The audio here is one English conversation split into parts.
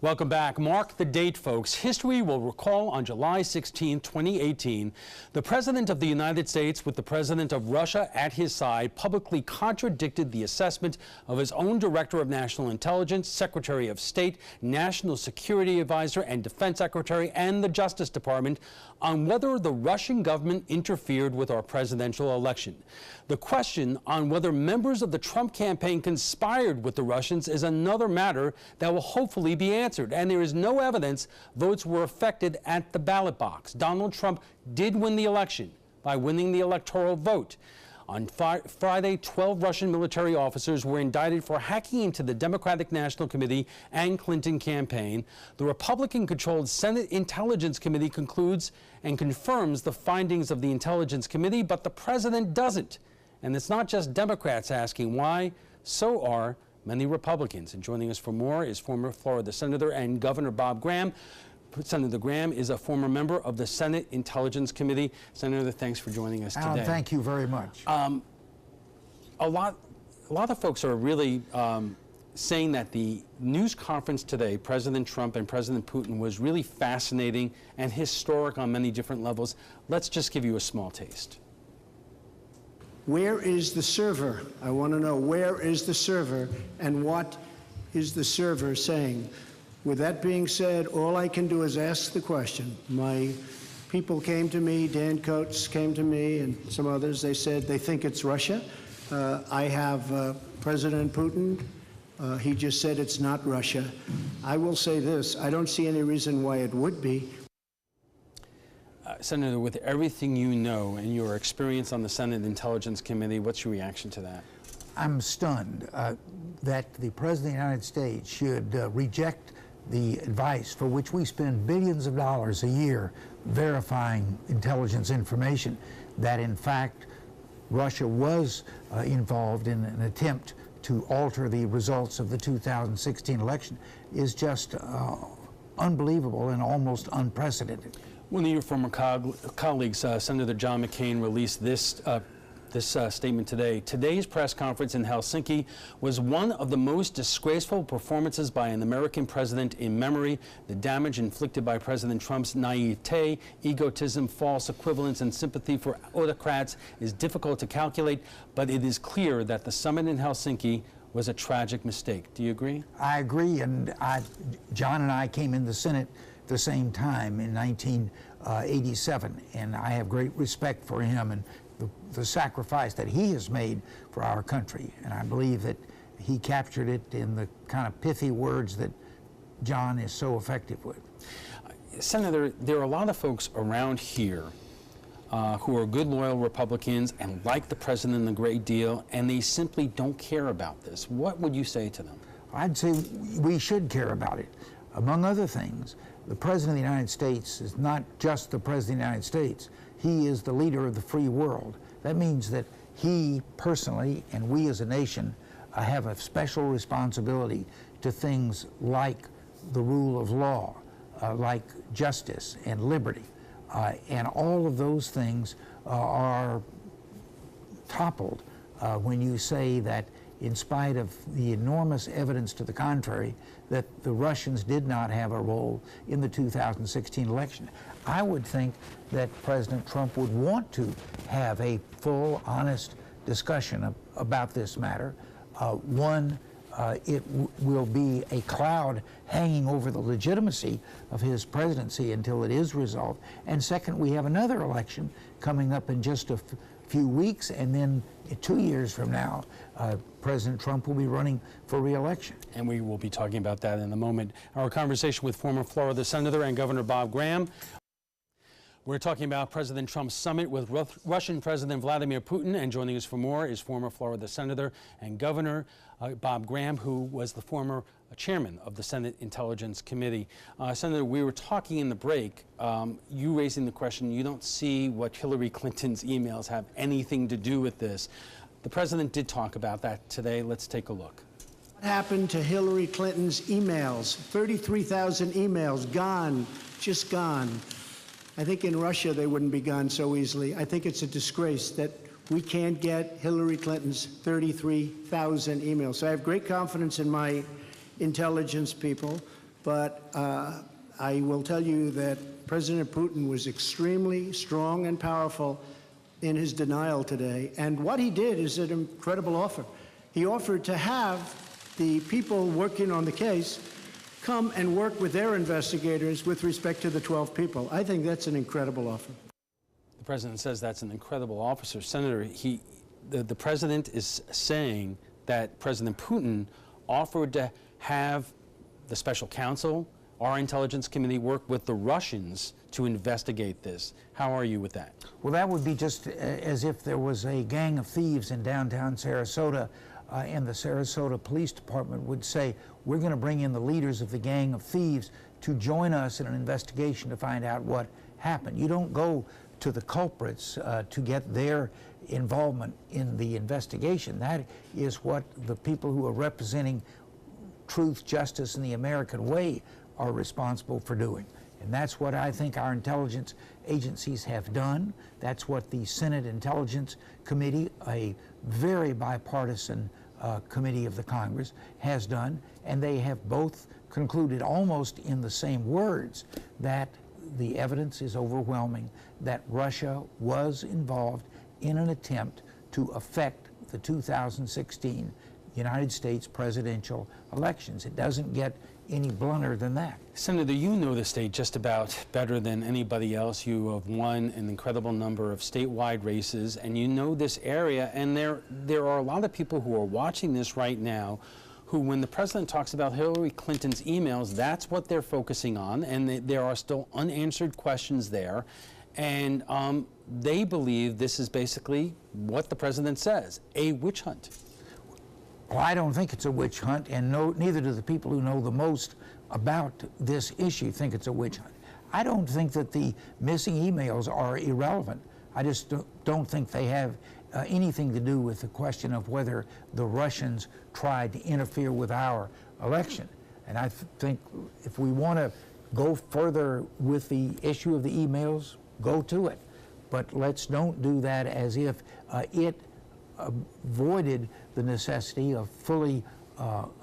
Welcome back. Mark the date, folks. History will recall on July 16, 2018, the President of the United States, with the President of Russia at his side, publicly contradicted the assessment of his own Director of National Intelligence, Secretary of State, National Security Advisor, and Defense Secretary, and the Justice Department on whether the Russian government interfered with our presidential election. The question on whether members of the Trump campaign conspired with the Russians is another matter that will hopefully be answered, and there is no evidence votes were affected at the ballot box. Donald Trump did win the election by winning the electoral vote. On Friday, 12 Russian military officers were indicted for hacking into the Democratic National Committee and Clinton campaign. The Republican-controlled Senate Intelligence Committee concludes and confirms the findings of the Intelligence Committee, but the president doesn't. And it's not just Democrats asking why, so are many Republicans. And joining us for more is former Florida Senator and Governor Bob Graham. Senator Graham is a former member of the Senate Intelligence Committee. Senator, thanks for joining us today. Alan, thank you very much. A lot of folks are really saying that the news conference today, President Trump and President Putin, was really fascinating and historic on many different levels. Let's just give you a small taste. Where is the server? I want to know, where is the server and what is the server saying? With that being said, all I can do is ask the question. My people came to me, Dan Coates came to me, and some others. They said they think it's Russia. I have President Putin. He just said it's not Russia. I will say this. I don't see any reason why it would be. Senator, with everything you know and your experience on the Senate Intelligence Committee, what's your reaction to that? I'm stunned that the President of the United States should reject the advice for which we spend billions of dollars a year verifying intelligence information, that in fact Russia was involved in an attempt to alter the results of the 2016 election, is just unbelievable and almost unprecedented. One of your former colleagues, Senator John McCain, released this statement today. Today's press conference in Helsinki was one of the most disgraceful performances by an American president in memory. The damage inflicted by President Trump's naivete, egotism, false equivalence, and sympathy for autocrats is difficult to calculate, but it is clear that the summit in Helsinki was a tragic mistake. Do you agree? I agree, and John and I came in the Senate at the same time in 1987, and I have great respect for him and the sacrifice that he has made for our country. And I believe that he captured it in the kind of pithy words that John is so effective with. Senator, there are a lot of folks around here who are good, loyal Republicans and like the president a great deal, and they simply don't care about this. What would you say to them? I'd say we should care about it. Among other things, the President of the United States is not just the President of the United States. He is the leader of the free world. That means that he personally, and we as a nation, have a special responsibility to things like the rule of law, like justice and liberty. And all of those things are toppled when you say that, in spite of the enormous evidence to the contrary, that the Russians did not have a role in the 2016 election. I would think that President Trump would want to have a full, honest discussion about this matter. It will be a cloud hanging over the legitimacy of his presidency until it is resolved. And second, we have another election coming up in just a few weeks, and then 2 years from now, President Trump will be running for re-election. And we will be talking about that in a moment. Our conversation with former Florida Senator and Governor Bob Graham. We're talking about President Trump's summit with Russian President Vladimir Putin, and joining us for more is former Florida Senator and Governor Bob Graham, who was the former chairman of the Senate Intelligence Committee. Senator, we were talking in the break, you raising the question, you don't see what Hillary Clinton's emails have anything to do with this. The president did talk about that today. Let's take a look. What happened to Hillary Clinton's emails? 33,000 emails, gone, just gone. I think in Russia they wouldn't be gone so easily. I think it's a disgrace that we can't get Hillary Clinton's 33,000 emails. So I have great confidence in my intelligence people. but I will tell you that President Putin was extremely strong and powerful in his denial today. And what he did is an incredible offer. He offered to have the people working on the case come and work with their investigators with respect to the 12 people. I think that's an incredible offer. The president says that's an incredible offer. Senator, the president is saying that President Putin offered to have the special counsel, our intelligence committee, work with the Russians to investigate this. How are you with that? Well, that would be just as if there was a gang of thieves in downtown Sarasota, and the Sarasota Police Department would say, we're going to bring in the leaders of the gang of thieves to join us in an investigation to find out what happened. You don't go to the culprits to get their involvement in the investigation. That is what the people who are representing truth, justice, and the American way are responsible for doing. And that's what I think our intelligence agencies have done. That's what the Senate Intelligence Committee, a very bipartisan committee of the Congress, has done. And they have both concluded almost in the same words that the evidence is overwhelming that Russia was involved in an attempt to affect the 2016 United States presidential elections. It doesn't get any blunter than that. Senator, you know the state just about better than anybody else. You have won an incredible number of statewide races, and you know this area, and there are a lot of people who are watching this right now who, when the president talks about Hillary Clinton's emails, that's what they're focusing on, and there are still unanswered questions there. And they believe this is basically what the president says, a witch hunt. Well, I don't think it's a witch hunt, and neither do the people who know the most about this issue think it's a witch hunt. I don't think that the missing emails are irrelevant. I just don't think they have anything to do with the question of whether the Russians tried to interfere with our election. And I think if we want to go further with the issue of the emails, go to it. But let's don't do that as if it avoided the necessity of fully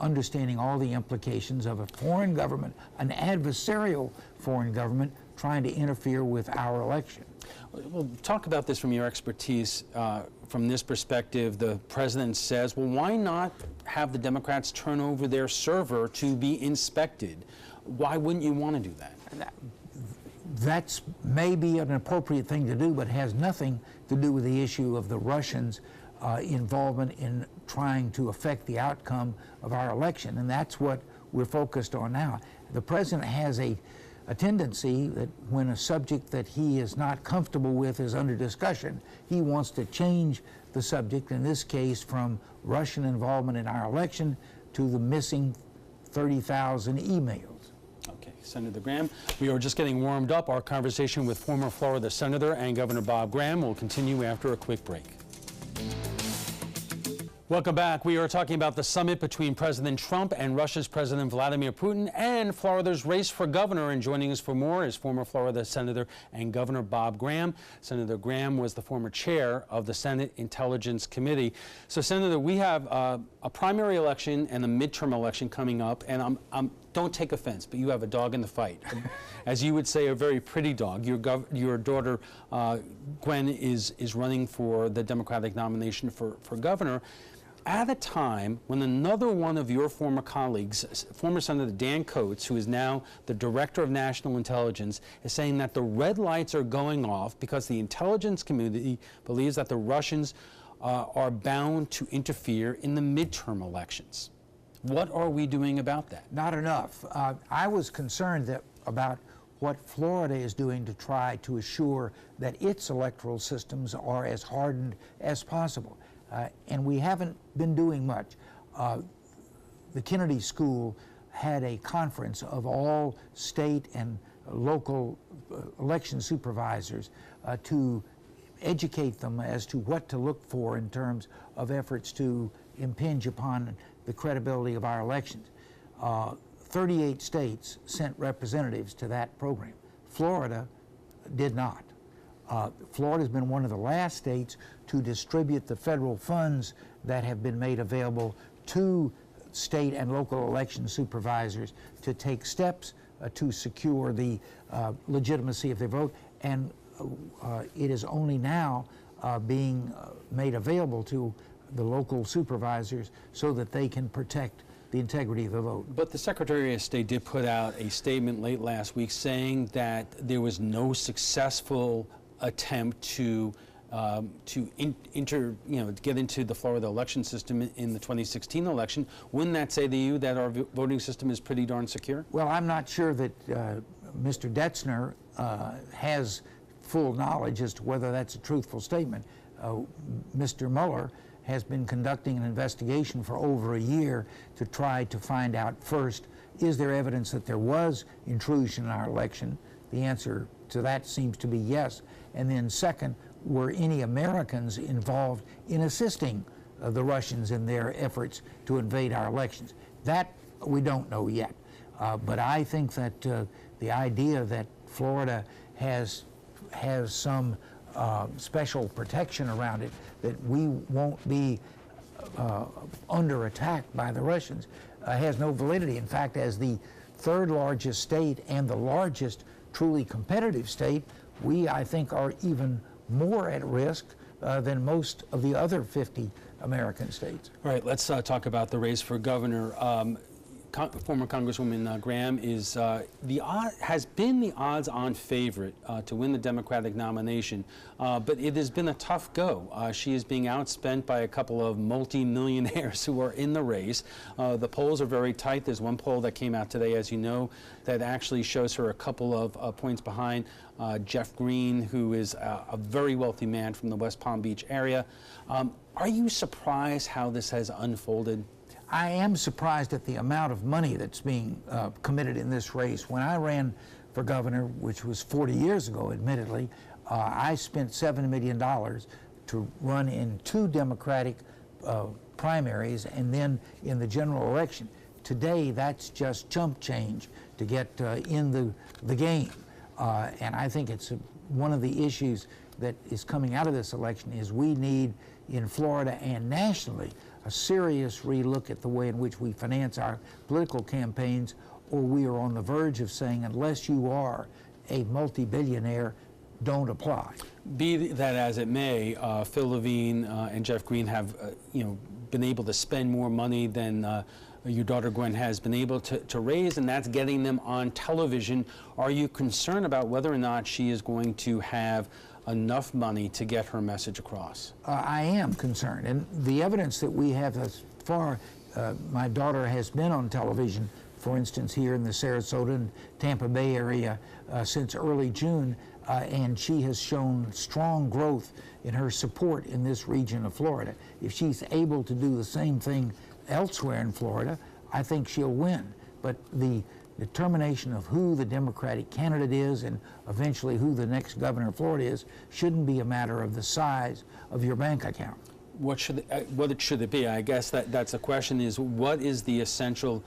understanding all the implications of a foreign government, an adversarial foreign government, trying to interfere with our election. Well, talk about this from your expertise. From this perspective, the president says, well, why not have the Democrats turn over their server to be inspected? Why wouldn't you want to do that? That's maybe an appropriate thing to do, but has nothing to do with the issue of the Russians' involvement in trying to affect the outcome of our election, and that's what we're focused on now. The president has a tendency that when a subject that he is not comfortable with is under discussion, he wants to change the subject, in this case from Russian involvement in our election to the missing 30,000 emails. Okay, Senator Graham, we are just getting warmed up. Our conversation with former Florida Senator and Governor Bob Graham will continue after a quick break. Welcome back. We are talking about the summit between President Trump and Russia's President Vladimir Putin and Florida's race for governor. And joining us for more is former Florida Senator and Governor Bob Graham. Senator Graham was the former chair of the Senate Intelligence Committee. So, Senator, we have a primary election and a midterm election coming up, and don't take offense, but you have a dog in the fight. As you would say, a very pretty dog. Your daughter, Gwen, is running for the Democratic nomination for governor at a time when another one of your former colleagues, former Senator Dan Coats, who is now the Director of National Intelligence, is saying that the red lights are going off because the intelligence community believes that the Russians are bound to interfere in the midterm elections. What are we doing about that? Not enough. I was concerned about what Florida is doing to try to assure that its electoral systems are as hardened as possible. And we haven't been doing much. The Kennedy School had a conference of all state and local election supervisors to educate them as to what to look for in terms of efforts to impinge upon the credibility of our elections. 38 states sent representatives to that program. Florida did not. Florida has been one of the last states to distribute the federal funds that have been made available to state and local election supervisors to take steps to secure the legitimacy of their vote, and it is only now being made available to the local supervisors so that they can protect the integrity of the vote. But the Secretary of State did put out a statement late last week saying that there was no successful attempt to get into the Florida election system in the 2016 election. Wouldn't that say to you that our voting system is pretty darn secure? Well, I'm not sure that Mr. Detzner has full knowledge as to whether that's a truthful statement. Mr. Mueller has been conducting an investigation for over a year to try to find out, first, is there evidence that there was intrusion in our election? The answer to that seems to be yes. And then second, were any Americans involved in assisting the Russians in their efforts to invade our elections? That we don't know yet. But I think that the idea that Florida has some special protection around it, that we won't be under attack by the Russians, has no validity. In fact, as the third largest state and the largest truly competitive state, we, I think, are even more at risk than most of the other 50 American states. All right, let's talk about the race for governor. Former Congresswoman Graham has been the odds-on favorite to win the Democratic nomination, but it has been a tough go. She is being outspent by a couple of multi-millionaires who are in the race. The polls are very tight. There's one poll that came out today, as you know, that actually shows her a couple of points behind Jeff Green, who is a very wealthy man from the West Palm Beach area. Are you surprised how this has unfolded? I am surprised at the amount of money that's being committed in this race. When I ran for governor, which was 40 years ago, admittedly, I spent $7 million to run in 2 Democratic primaries and then in the general election. Today, that's just chump change to get in the game. And I think it's one of the issues that is coming out of this election is we need in Florida and nationally a serious relook at the way in which we finance our political campaigns, or we are on the verge of saying, unless you are a multi-billionaire, don't apply. Be that as it may, Phil Levine and Jeff Green have been able to spend more money than your daughter Gwen has been able to raise, and that's getting them on television. Are you concerned about whether or not she is going to have enough money to get her message across? I am concerned, and the evidence that we have thus far, my daughter has been on television, for instance, here in the Sarasota and Tampa Bay area since early June, and she has shown strong growth in her support in this region of Florida. If she's able to do the same thing elsewhere in Florida, I think she'll win. But the determination of who the Democratic candidate is and eventually who the next governor of Florida is shouldn't be a matter of the size of your bank account. What should it be? I guess that's a question, is what is the essential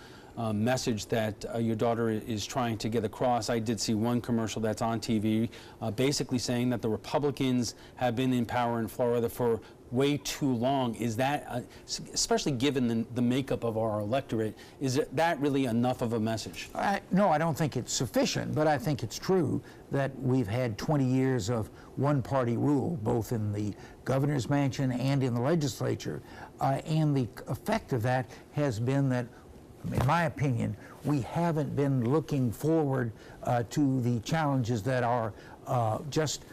message that your daughter is trying to get across? I did see one commercial that's on TV basically saying that the Republicans have been in power in Florida for way too long. Is that, especially given the makeup of our electorate, is that really enough of a message? No, I don't think it's sufficient, but I think it's true that we've had 20 years of one-party rule, both in the governor's mansion and in the legislature, and the effect of that has been that, in my opinion, we haven't been looking forward to the challenges that are just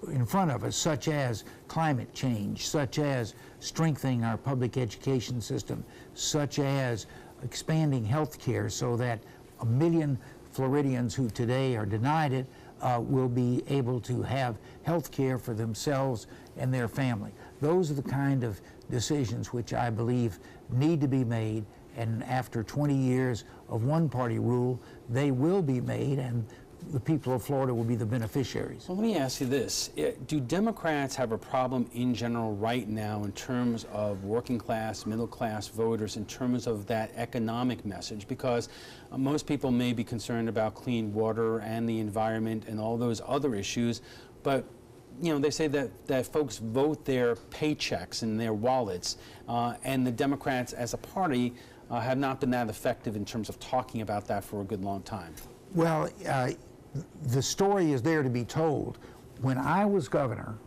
in front of us, such as climate change, such as strengthening our public education system, such as expanding health care so that 1 million Floridians who today are denied it will be able to have health care for themselves and their family. Those are the kind of decisions which I believe need to be made, and after 20 years of one-party rule, they will be made, and the people of Florida will be the beneficiaries. Well, let me ask you this. Do Democrats have a problem in general right now in terms of working class, middle class voters, in terms of that economic message? Because most people may be concerned about clean water and the environment and all those other issues, but they say that folks vote their paychecks and their wallets, and the Democrats as a party have not been that effective in terms of talking about that for a good long time. Well, the story is there to be told. When I was governor,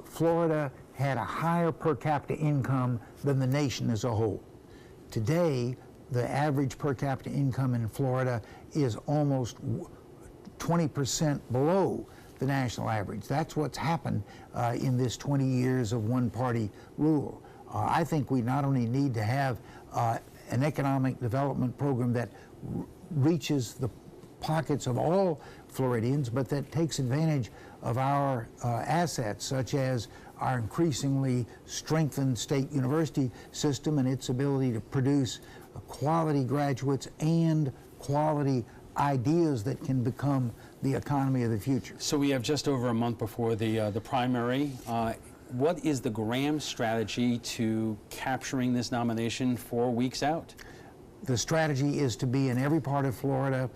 Florida had a higher per capita income than the nation as a whole. Today, the average per capita income in Florida is almost 20% below the national average. That's what's happened in this 20 years of one-party rule. I think we not only need to have an economic development program that reaches the pockets of all Floridians, but that takes advantage of our assets, such as our increasingly strengthened state university system and its ability to produce quality graduates and quality ideas that can become the economy of the future. So we have just over a month before the primary. What is the Graham strategy to capturing this nomination 4 weeks out? The strategy is to be in every part of Florida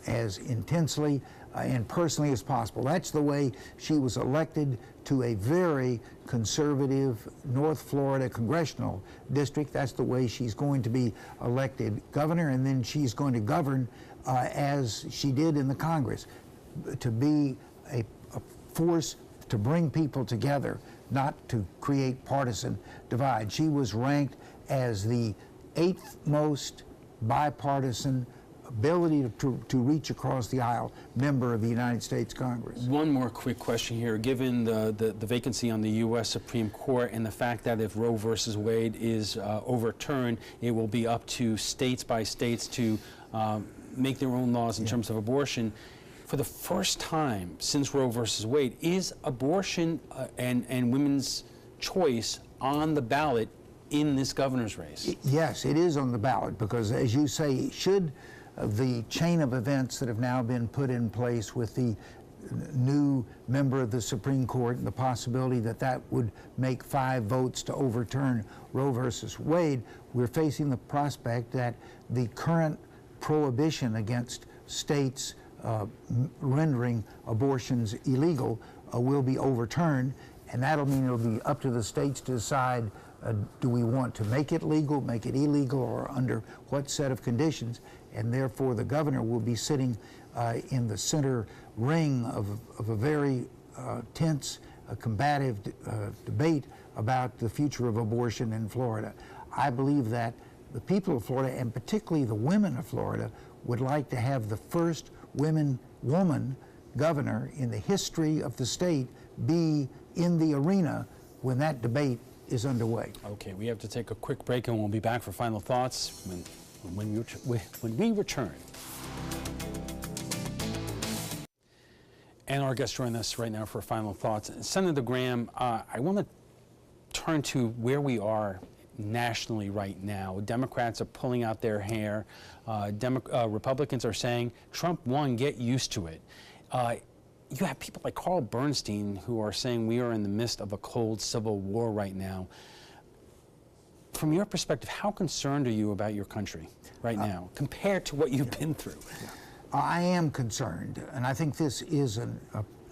as intensely and personally as possible. That's the way she was elected to a very conservative North Florida congressional district. That's the way she's going to be elected governor, and then she's going to govern as she did in the Congress, to be a force to bring people together, not to create partisan divide. She was ranked as the 8th most bipartisan ability to reach across the aisle member of the United States Congress. One more quick question here. Given the vacancy on the U.S. Supreme Court and the fact that if Roe versus Wade is overturned, it will be up to states by states to make their own laws in terms of abortion. For the first time since Roe versus Wade, is abortion and women's choice on the ballot in this governor's race? Yes, it is on the ballot because, as you say, should the chain of events that have now been put in place with the new member of the Supreme Court and the possibility that that would make 5 votes to overturn Roe versus Wade, we're facing the prospect that the current prohibition against states rendering abortions illegal will be overturned, and that'll mean it'll be up to the states to decide do we want to make it legal, make it illegal, or under what set of conditions, and therefore the governor will be sitting in the center ring of a very tense, combative debate about the future of abortion in Florida. I believe that the people of Florida, and particularly the women of Florida, would like to have the first woman governor in the history of the state be in the arena when that debate is underway. Okay, we have to take a quick break, and we'll be back for final thoughts when we return. And our guest joining us right now for final thoughts. Senator Graham, I want to turn to where we are nationally right now. Democrats are pulling out their hair. Republicans are saying, Trump won, get used to it. You have people like Carl Bernstein who are saying we are in the midst of a cold civil war right now. From your perspective, how concerned are you about your country right now compared to what you've been through? I am concerned, and I think this is an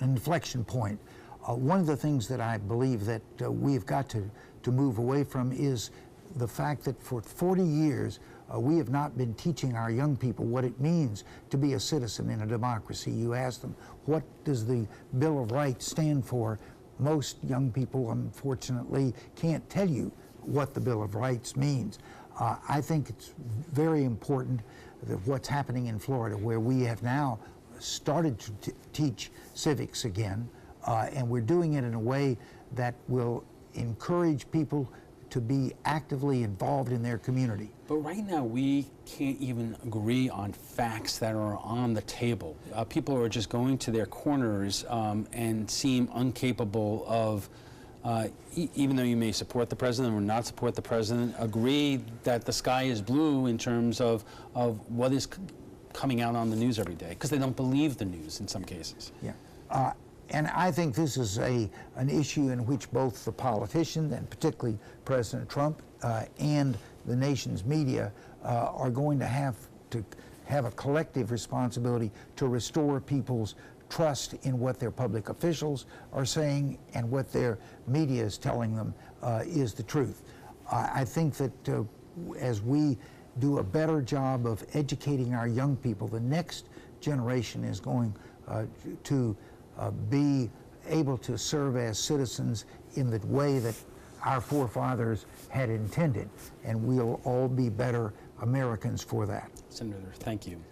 inflection point. One of the things that I believe that we've got to move away from is the fact that for 40 years we have not been teaching our young people what it means to be a citizen in a democracy. You ask them, what does the Bill of Rights stand for? Most young people, unfortunately, can't tell you what the Bill of Rights means. I think it's very important that what's happening in Florida, where we have now started to teach civics again, and we're doing it in a way that will encourage people to be actively involved in their community. But right now, we can't even agree on facts that are on the table. People are just going to their corners and seem incapable of, even though you may support the president or not support the president, agree that the sky is blue in terms of what is coming out on the news every day, because they don't believe the news in some cases. Yeah. And I think this is an issue in which both the politicians, and particularly President Trump, and the nation's media are going to have a collective responsibility to restore people's trust in what their public officials are saying and what their media is telling them is the truth. I think that as we do a better job of educating our young people, the next generation is going to be able to serve as citizens in the way that our forefathers had intended, and we'll all be better Americans for that. Senator, thank you.